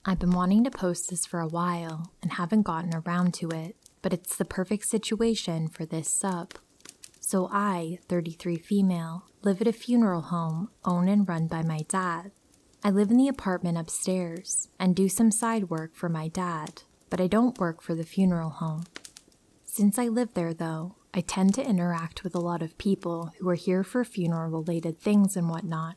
I've been wanting to post this for a while and haven't gotten around to it, but it's the perfect situation for this sub. So I, 33 female, live at a funeral home owned and run by my dad. I live in the apartment upstairs and do some side work for my dad, but I don't work for the funeral home. Since I live there though, I tend to interact with a lot of people who are here for funeral-related things and whatnot.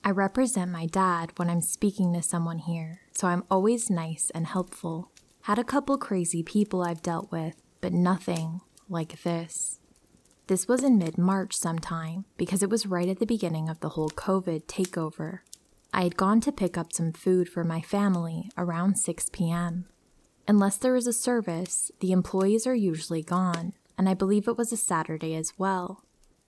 I represent my dad when I'm speaking to someone here, so I'm always nice and helpful. Had a couple crazy people I've dealt with, but nothing like this. This was in mid-March sometime, because it was right at the beginning of the whole COVID takeover. I had gone to pick up some food for my family around 6 p.m. Unless there is a service, the employees are usually gone, and I believe it was a Saturday as well.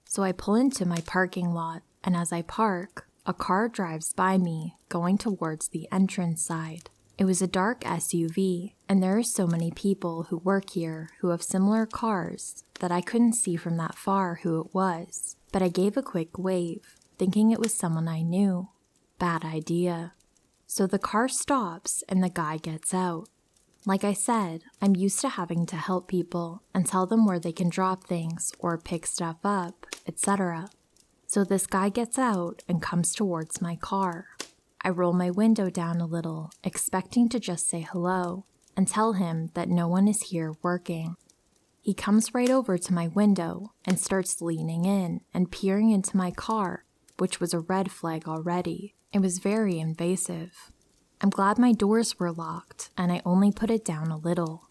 So I pull into my parking lot, and as I park, a car drives by me, going towards the entrance side. It was a dark SUV, and there are so many people who work here who have similar cars that I couldn't see from that far who it was, but I gave a quick wave, thinking it was someone I knew. Bad idea. So the car stops and the guy gets out. Like I said, I'm used to having to help people and tell them where they can drop things or pick stuff up, etc. So this guy gets out and comes towards my car. I roll my window down a little, expecting to just say hello and tell him that no one is here working. He comes right over to my window and starts leaning in and peering into my car, which was a red flag already. It was very invasive. I'm glad my doors were locked and I only put it down a little.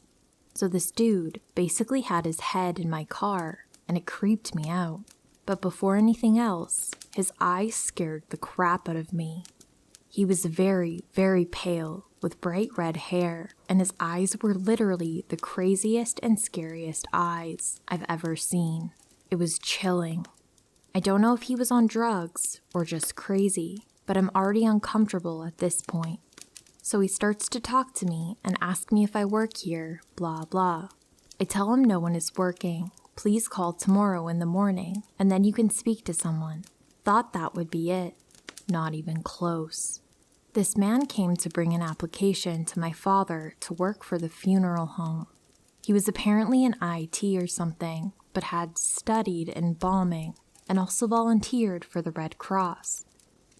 So this dude basically had his head in my car and it creeped me out. But before anything else, his eyes scared the crap out of me. He was very, very pale with bright red hair, and his eyes were literally the craziest and scariest eyes I've ever seen. It was chilling. I don't know if he was on drugs or just crazy, but I'm already uncomfortable at this point. So he starts to talk to me and ask me if I work here, blah blah. I tell him no one is working. Please call tomorrow in the morning, and then you can speak to someone. Thought that would be it. Not even close. This man came to bring an application to my father to work for the funeral home. He was apparently in IT or something, but had studied embalming and also volunteered for the Red Cross.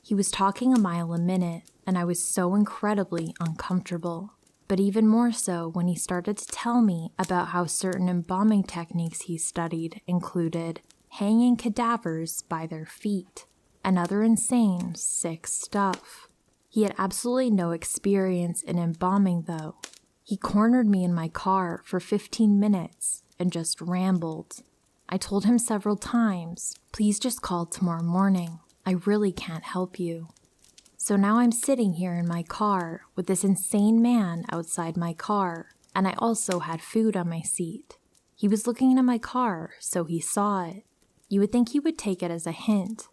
He was talking a mile a minute, and I was so incredibly uncomfortable. But even more so when he started to tell me about how certain embalming techniques he studied included hanging cadavers by their feet and other insane, sick stuff. He had absolutely no experience in embalming though. He cornered me in my car for 15 minutes and just rambled. I told him several times, please just call tomorrow morning. I really can't help you. So now I'm sitting here in my car with this insane man outside my car, and I also had food on my seat. He was looking into my car, so he saw it. You would think he would take it as a hint.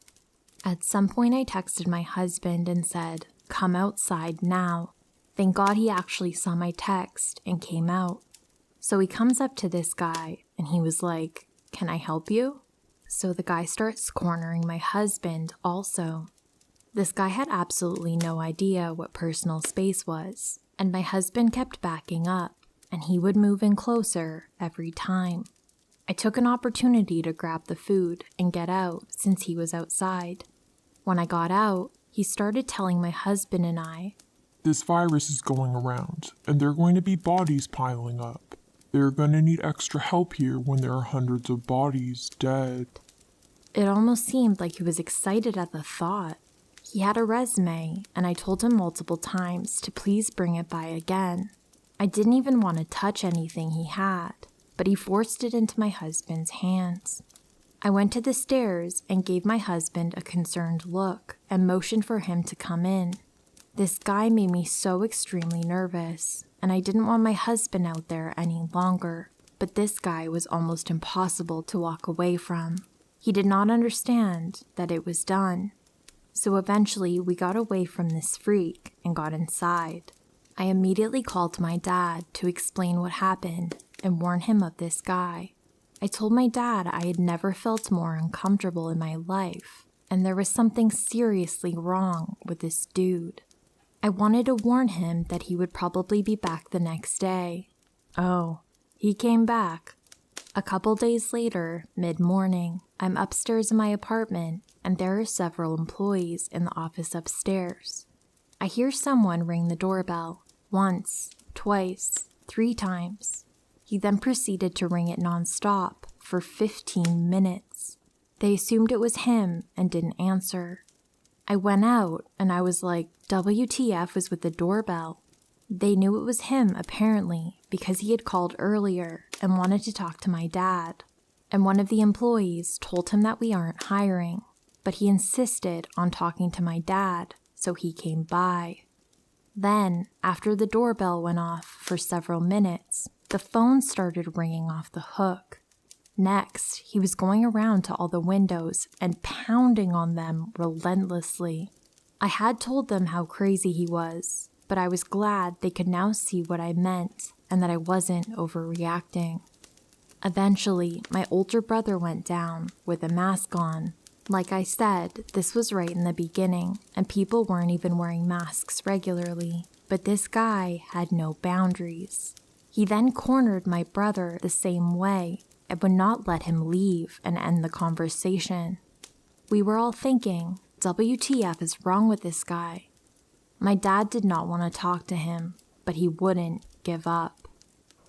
At some point I texted my husband and said, come outside now. Thank God he actually saw my text and came out. So he comes up to this guy and he was like, can I help you? So the guy starts cornering my husband also. This guy had absolutely no idea what personal space was, and my husband kept backing up, and he would move in closer every time. I took an opportunity to grab the food and get out since he was outside. When I got out, he started telling my husband and I, this virus is going around, and there are going to be bodies piling up. They're going to need extra help here when there are hundreds of bodies dead. It almost seemed like he was excited at the thought. He had a resume, and I told him multiple times to please bring it by again. I didn't even want to touch anything he had, but he forced it into my husband's hands. I went to the stairs and gave my husband a concerned look and motioned for him to come in. This guy made me so extremely nervous, and I didn't want my husband out there any longer, but this guy was almost impossible to walk away from. He did not understand that it was done. So eventually we got away from this freak and got inside. I immediately called my dad to explain what happened and warn him of this guy. I told my dad I had never felt more uncomfortable in my life, and there was something seriously wrong with this dude. I wanted to warn him that he would probably be back the next day. Oh, he came back. A couple days later, mid-morning, I'm upstairs in my apartment, and there are several employees in the office upstairs. I hear someone ring the doorbell, once, twice, 3 times. He then proceeded to ring it non-stop for 15 minutes. They assumed it was him and didn't answer. I went out and I was like, WTF was with the doorbell. They knew it was him apparently because he had called earlier and wanted to talk to my dad. And one of the employees told him that we aren't hiring, but he insisted on talking to my dad, so he came by. Then, after the doorbell went off for several minutes, the phone started ringing off the hook. Next, he was going around to all the windows and pounding on them relentlessly. I had told them how crazy he was, but I was glad they could now see what I meant and that I wasn't overreacting. Eventually, my older brother went down with a mask on. Like I said, this was right in the beginning, and people weren't even wearing masks regularly, but this guy had no boundaries. He then cornered my brother the same way and would not let him leave and end the conversation. We were all thinking, WTF is wrong with this guy? My dad did not want to talk to him, but he wouldn't give up.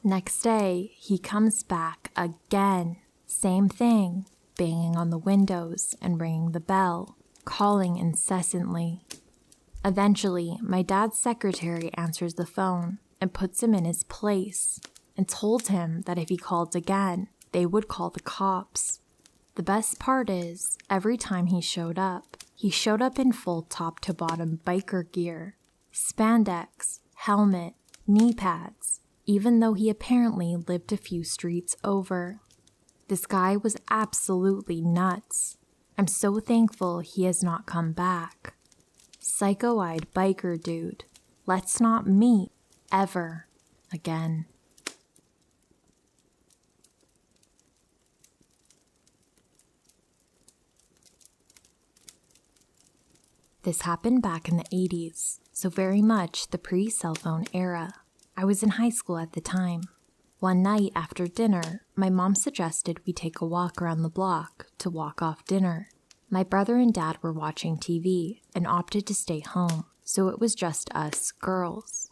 Next day, he comes back again. Same thing, banging on the windows and ringing the bell, calling incessantly. Eventually, my dad's secretary answers the phone and puts him in his place and told him that if he called again, they would call the cops. The best part is, every time he showed up in full top-to-bottom biker gear, spandex, helmet, knee pads, even though he apparently lived a few streets over. This guy was absolutely nuts. I'm so thankful he has not come back. Psycho-eyed biker dude. Let's not meet, ever, again. This happened back in the 80s, so very much the pre-cell phone era. I was in high school at the time. One night after dinner, my mom suggested we take a walk around the block to walk off dinner. My brother and dad were watching TV and opted to stay home, so it was just us girls.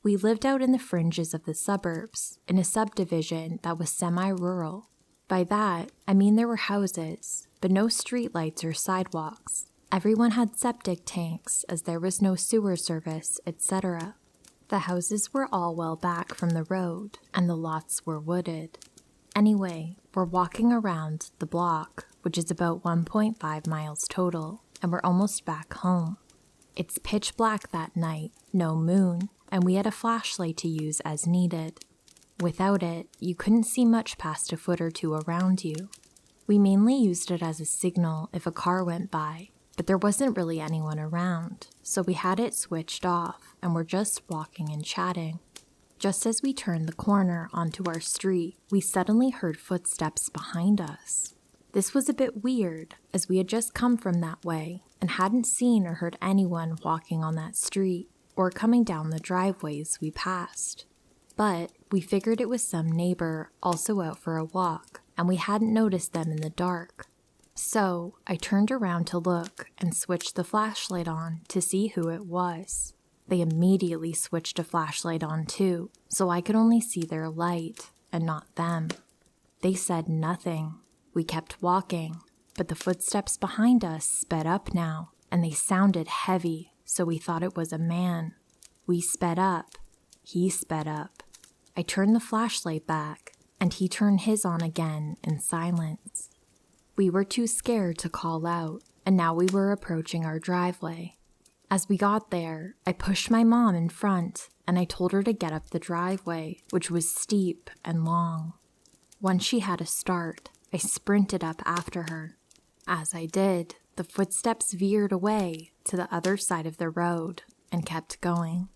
We lived out in the fringes of the suburbs, in a subdivision that was semi-rural. By that, I mean there were houses, but no streetlights or sidewalks. Everyone had septic tanks as there was no sewer service, etc. The houses were all well back from the road, and the lots were wooded. Anyway, we're walking around the block, which is about 1.5 miles total, and we're almost back home. It's pitch black that night, no moon, and we had a flashlight to use as needed. Without it, you couldn't see much past a foot or two around you. We mainly used it as a signal if a car went by, but there wasn't really anyone around, so we had it switched off and were just walking and chatting. Just as we turned the corner onto our street, we suddenly heard footsteps behind us. This was a bit weird, as we had just come from that way and hadn't seen or heard anyone walking on that street or coming down the driveways we passed. But we figured it was some neighbor also out for a walk, and we hadn't noticed them in the dark. So I turned around to look and switched the flashlight on to see who it was. They immediately switched a flashlight on too, so I could only see their light and not them. They said nothing. We kept walking, but the footsteps behind us sped up now, and they sounded heavy, so we thought it was a man. We sped up. He sped up. I turned the flashlight back, and he turned his on again in silence. We were too scared to call out, and now we were approaching our driveway. As we got there, I pushed my mom in front, and I told her to get up the driveway, which was steep and long. Once she had a start, I sprinted up after her. As I did, the footsteps veered away to the other side of the road and kept going.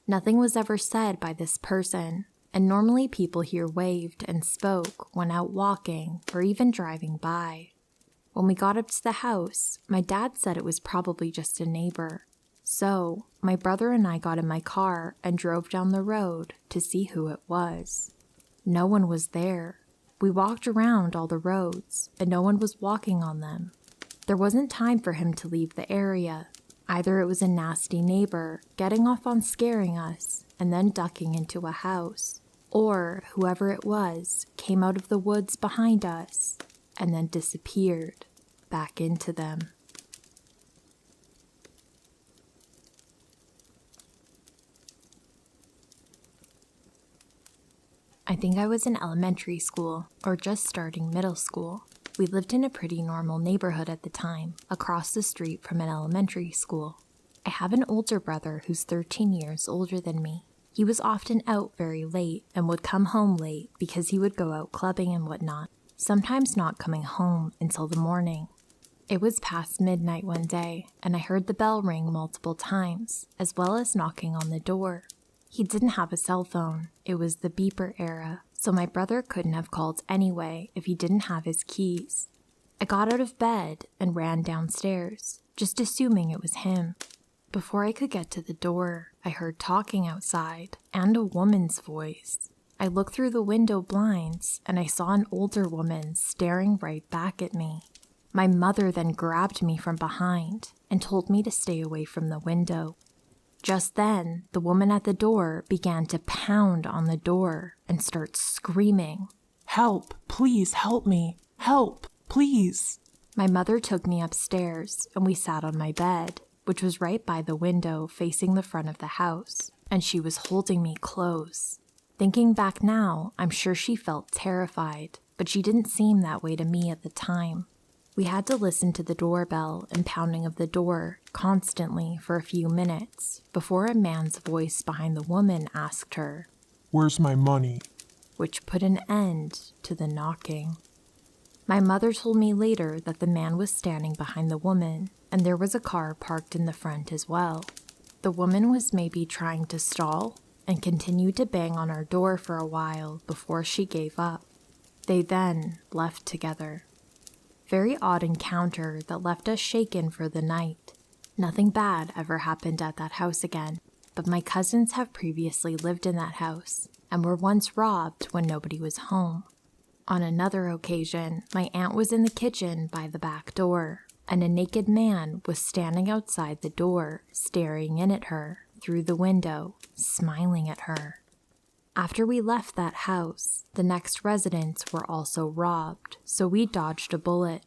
Nothing was ever said by this person, and normally people here waved and spoke when out walking or even driving by. When we got up to the house, my dad said it was probably just a neighbor, So, my brother and I got in my car and drove down the road to see who it was. No one was there. We walked around all the roads, and no one was walking on them. There wasn't time for him to leave the area. Either it was a nasty neighbor getting off on scaring us and then ducking into a house, or whoever it was came out of the woods behind us and then disappeared back into them. I think I was in elementary school or just starting middle school. We lived in a pretty normal neighborhood at the time, across the street from an elementary school. I have an older brother who's 13 years older than me. He was often out very late and would come home late because he would go out clubbing and whatnot, sometimes not coming home until the morning. It was past midnight one day, and I heard the bell ring multiple times, as well as knocking on the door. He didn't have a cell phone. It was the beeper era, so my brother couldn't have called anyway if he didn't have his keys. I got out of bed and ran downstairs, just assuming it was him. Before I could get to the door, I heard talking outside and a woman's voice. I looked through the window blinds and I saw an older woman staring right back at me. My mother then grabbed me from behind and told me to stay away from the window. Just then, the woman at the door began to pound on the door and start screaming, "Help! Please help me! Help! Please!" My mother took me upstairs and we sat on my bed, which was right by the window facing the front of the house, and she was holding me close. Thinking back now, I'm sure she felt terrified, but she didn't seem that way to me at the time. We had to listen to the doorbell and pounding of the door constantly for a few minutes before a man's voice behind the woman asked her, "Where's my money?" which put an end to the knocking. My mother told me later that the man was standing behind the woman and there was a car parked in the front as well. The woman was maybe trying to stall and continued to bang on our door for a while before she gave up. They then left together. Very odd encounter that left us shaken for the night. Nothing bad ever happened at that house again, but my cousins have previously lived in that house and were once robbed when nobody was home. On another occasion, my aunt was in the kitchen by the back door, and a naked man was standing outside the door, staring in at her through the window, smiling at her. After we left that house, the next residents were also robbed, so we dodged a bullet.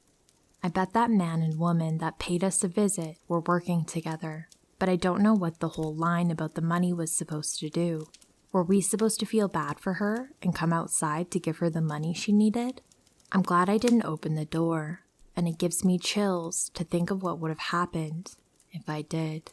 I bet that man and woman that paid us a visit were working together, but I don't know what the whole line about the money was supposed to do. Were we supposed to feel bad for her and come outside to give her the money she needed? I'm glad I didn't open the door, and it gives me chills to think of what would have happened if I did.